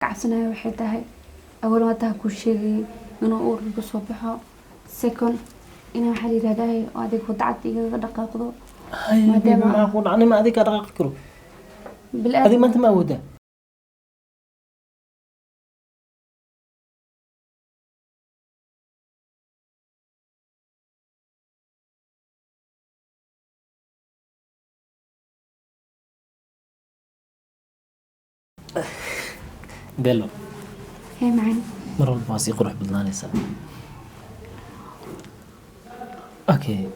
كعسنا وحدة هاي أول ما تاكل شيء إنه أور بصبحه second إنه حلي هاي وهذيك ودعتي كذا دقائق هاي ما بيبي دام معقول أنا ما أديك أدقق كرو هذه بالآدم ما أنت موجودة دلو هي معنا مرة الباسي قروح بدلانيسا أوكي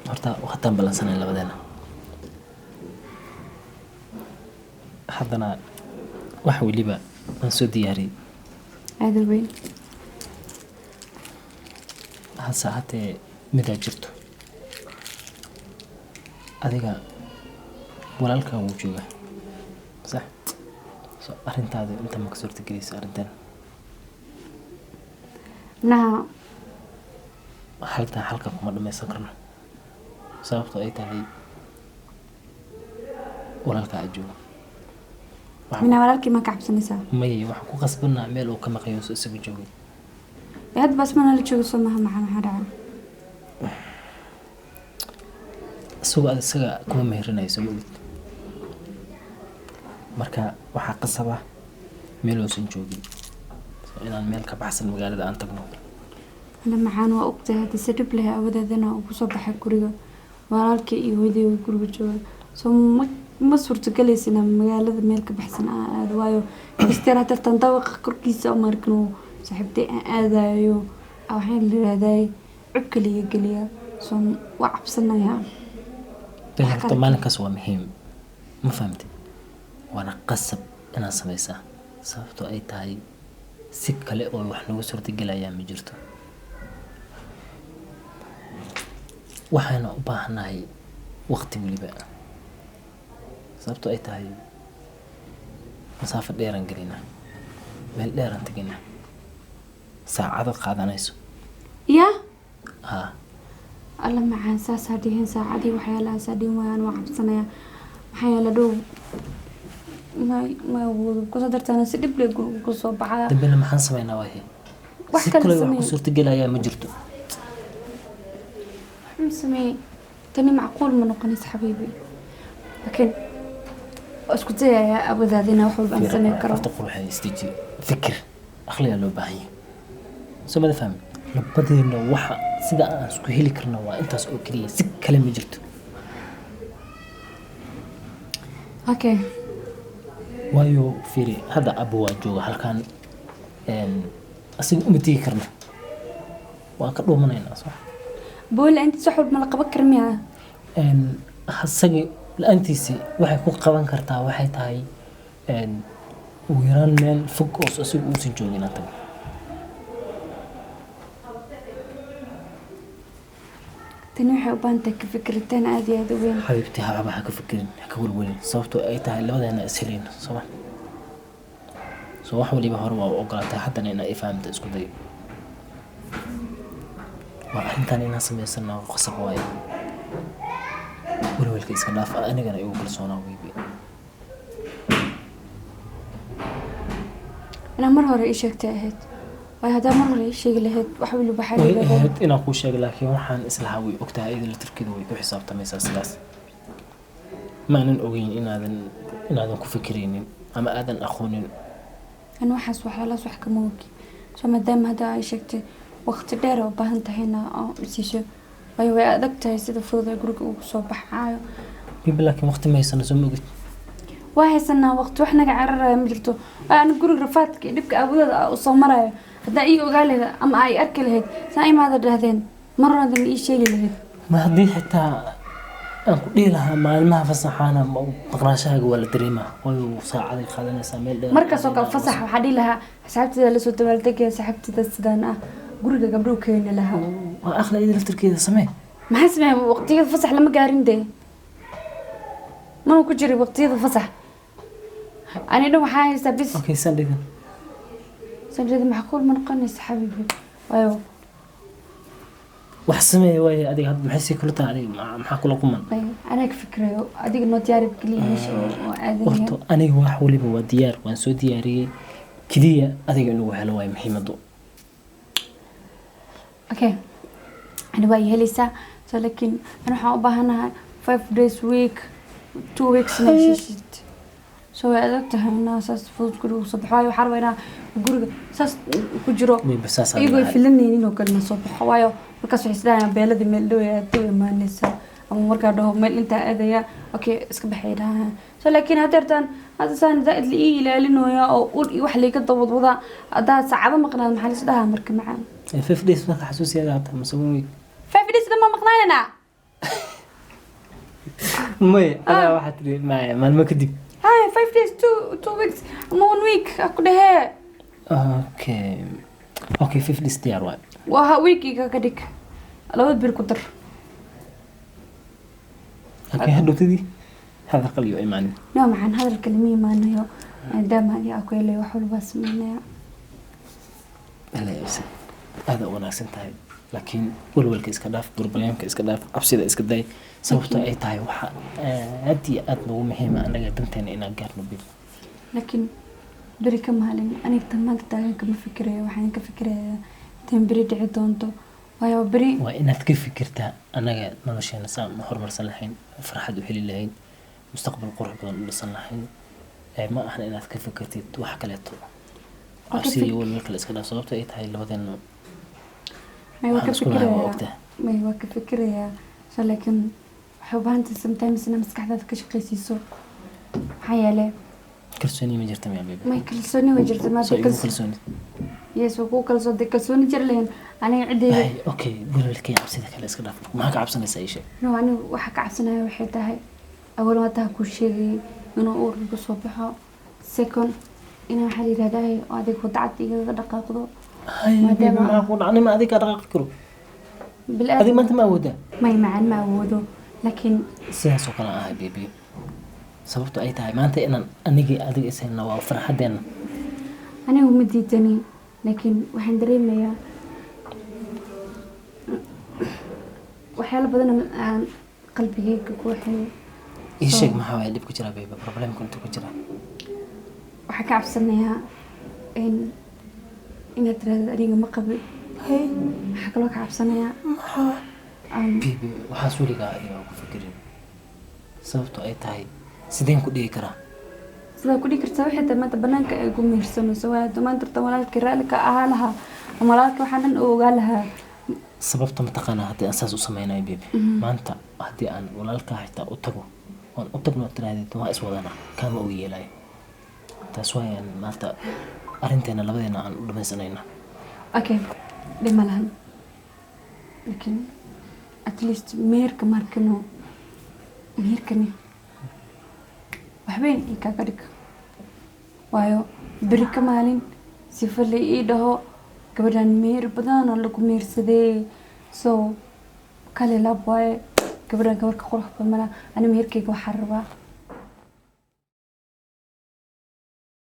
horta waqtan balansanay labadeena haddana wax waliba aan soo diyaariyay هذا الوين hase hatee midaa jirto adiga walaalkaa wuu joogaa sax so arrintaada inta ma ka suurtagelaysa arrintan منها halka kuma dhamaysan karno sababto ay tahay walaalkaa jooga منها ولكن ما كعب سنسا maya waxaan ku qasbanaa meel uu ka maqayo soo isagu joogay هاد بس ما نلقى شو اسمها مع هذا isagoo aad isaga kuma meheranayso ma ogid marka waxaa qasaba meel uusan joogin inaan meel ka baxsan magaalada aan tagno أنا معانا وأختي هذا سرب لها أبدا ذنا وصبح كوريا ورالك يودي ويقول بجوا سو ما صرت جلسنا مجال ملك بحسن هذا وايو استرا تنطوق كركيس أو مركنو صاحبتي هذا يو أو حين اللي هذاي عكلي قليا سو وعبسنا يا horta maalinkaas waa muhiim ma fahamtay waana qasab inaan samaysaa sababtoo ay tahay si kale oo wax noogu suurtagelayaa ma jirto waxaana u baahanahay waqti weliba sababtoo ay tahay masaafo dheeraan gelinaa meel dheeraan teginaa saacado qaadanayso يا haa الله معان ساس هديهن ساعدي وحيالا سادين ويان وعبسنا يا حيالا دو ما هو كسرت أنا سدب لي قصة بعد dambena maxaan samaynaa waahe si واحد kale wax ku سمي suurtagelayaa ma jirto سمي تاني معقول من قنيس حبيبي لكن اسكت يا ابو ذادينا وحب ان سنه كرو horta quruxay istiiji fikir aqliga loo baahan yahay soo ma fahmin labadeena waxa sida aan isku heli karno waa intaas oo kaliya si kale ma jirto اوكي waayo fiiri hadda abu waa jooga halkan asiga uma tegi karno waan ka dhuumanaynaa soo بقول انت صحب ما لقبك كرميها hasagi la-aantiisi waxay ku qaban kartaa waxay tahay ugu yaraan meel fog oo asiga uusan joogin aan tago تاني وحب انت فكرتين عادي هذا وين xabiibtii haba ha ka fikirin ha ka walwalin sababtoo ay tahay labadeena is helin soo soo wax waliba hore waa u ogolaatay haddana inaa ifahamta isku dayo waa arrintan inaan samaysana qasab waaye walwalka iska dhaaf anigana igu kalsoonaa weybi انا مره هore ايش اهد واي هذا مره هore ايش لهد وحول way بحالي ahayd inaan kuu sheego laakiin waxaan islahaa way ogtahay idin laftirkeeda way ku xisaabtamaysaa sidaas maanan ogeyn inaadan ku fikiraynin ama aadan aqoonin انا وحس وحلا صح كموكي سو ما دام هذا ايش وقت دheer oo baahan tahayna oo siisho way way adag tahay sida fudud guriga uu soo baxaayo bibi laakiin waqti ma haysano soo mogid وهيسنا وقت وحنا قاعد ما جرتو أنا أقول رفاتك دبك أبوذ وصمرة هذا إيه وقال هذا أم أي أكل هيد ساي ما هذا هذين مرة هذا إيش شيء لهيد ma haddii xitaa aan ku dhihi lahaa maalmaha fasaxaana maqnaashahaaga waa la dareemaa waayo saacaday qaadanaysaa meel dheer مركز وقف فصح وحدي لها سحبت ذا اللي سوت والدك سحبت ذا السودان قرقة قبل كين لها waa aqla idin laftirkeeda samee ما حسمه وقتي فصح لما قارن ده ما هو كجري وقتي فصح أنا لو حاجة بس okay sandhigan سجد معقول من قنص حبيبي أيوه wax sameey way adiga hadda maxay sii kula tahay maxaa kula kuman أنا كفكرة أديك إنه تعرف كلي مش وعادي horta aniga wax waliba waa diyaar waan soo diyaariyey kaliya adiga inuu helo way muhiimadu أوكي أنا بقى هلسة لكن أنا حابة هنا 5 days week 2 weeks نشيت سو أدقتها إنه أساس فوز كله صباحي وحرب هنا وجرو أساس كجرو بس أساس يقول فيلمني إنه كنا صباح وايو مركز حسنا بلدي ملوية توي ما نسا أما مركز ده مل أنت أذية أوكي اسكب حيلها سو لكن هترتن هذا سان زائد لي لأنه يا أو وحلي كده وضع ده ساعة مقنع المحل سدها مركب معاه 5 days marka xasuusiyaada hata masawii 5 days لما مقنعنا may ana waxa tiri ma maalmo kadib هاي 5 days 2 weeks أما 1 week أكو ده okay 5 days diyaar waay وها ويكي كديك لو تبير كتر okay hadhowtadii hada qaliyo ay macni نعم عن هذا الكلمة ما إنه دام هذه أكو اللي وحول بس منها ala yabsan aad u wanaagsan tahay laakiin walwalka iska dhaaf durbaanka iska dhaaf absida iska day sababtoo ay tahay waxa aad iyo aad ugu muhiim ah anaga danteena inaan gaarno bil لكن بري كم هالين أنا تمام تاعي كم فكرة وحين كفكرة تنبري دعي دونتو ويا بري waa inaad ka fikirtaa anaga nolosheena saan horumarsan lahayn farxad u heli lahayn mustaqbal qurux badan u dhisan lahayn ma ahan inaad ka fikirtid wax kaleeto absida iyo walwalka iska dhaaf sababtoo ay tahay labadeena ما يوقف فكرة ما يوقف فكرة لكن حبانت sometimes أنا مسك حدث كشقي سيسو حياله kalsooni ma jirta miyaa baby ما يكلسوني وجرت ما soo igu تكلس kalsooni يس وكو كلسون كلسوني جرلين أنا عندي hay okay walwalka iyo absida kale iska dhaaf maxaa ka cabsanaysaa ii sheeg نو أنا وحك عفسنا وحيتها أول ما تهكو شيء إنه أور بصبحه second إنه حالي هذا وهذيك ودعتي دقائق hay baby maxaa ku dhacay ma adiga dhaqaaqi karo بالآخر adiga maanta ma awoodaa ما يمعن ما عوده لكن sidaas oo kale ahay baby sababtoo ay tahay maanta inaan anigii adiga isayna waa farxadeena أنا هو مديتني لكن وحين دريم يا وحيل بدنا عن قلبي هيك كوحي ii sheeg maxaa waay dhib ku jira baby problemku intuu ku jira وحكى عفسناها إن ترى أريج ما قبل hay حكى لك عفسناها baby waxaas weligaa adiga aan ku fikirin sababtoo ay tahay sideen ku dhigi karaa سلا كل كرت واحد ما تبنانك يقوم يرسم سواء دمان ترى مالك رالك أهلها ومالك وحنا وقالها sababta mataqaanaa haddii aan saas u sameynayo baby maanta haddii aan walaalkaa xitaa u tago oon u tagno tiraahdeed waa iswadana kaama u yeelayo taas waayaan maanta arrinteena labadeena aan u dhamaysanayna أوكي لما لهن لكن at least ميرك ماركنو ميركني وحبين إيكا قدك وايو بريك مالين سيفر لي إيده كبران مير بدانا لكم مير سدي سو كالي لابواي كبران كبرك خورخ بملا أنا ميركي وحربا